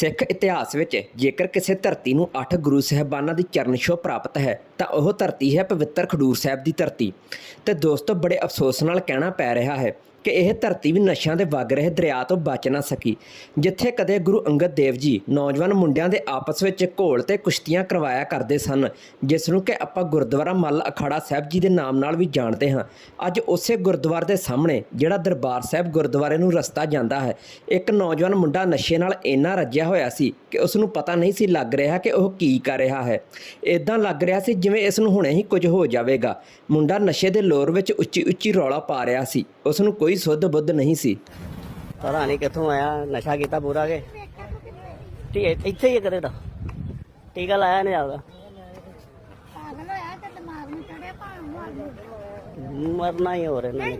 सिख इतिहास विच जेकर किसी धरती नूं 8 गुरु साहिबानां दी चरण छोह प्राप्त है तो वह धरती है पवित्र खडूर साहिब की धरती। तो दोस्तों बड़े अफसोस नाल कहना पै रहा है कि यह धरती भी नशा के वग रहे दरिया तो बच ना सकी, जिथे कदे गुरु अंगद देव जी नौजवान मुंडियां दे आपस में घोल ते कुश्तियां करवाया करते सन, जिसनों कि आपां गुरुद्वारा मल अखाड़ा साहब जी के नाम नाल भी जानते हाँ। अज उस गुरुद्वारे के सामने जिहड़ा दरबार साहब गुरुद्वारे नूं रस्ता जाता है, एक नौजवान मुंडा नशे नाल इन्ना रज्जिया होया सी कि उसनूं पता नहीं सी लग रहा कि वह की कर रहा है। इदां लग रहा सी जिवें इसनूं हुणे ही कुछ हो जाएगा। मुंडा नशे के लोर विच उच्ची उच्ची रौला पा रहा सी, उसनूं कोई सुध बुद्ध नहीं सी। पता नहीं कितों आया, नशा किया पूरा के इत्थे ही करे दा टीका लाया नहीं आपका मरना ही हो रहा है।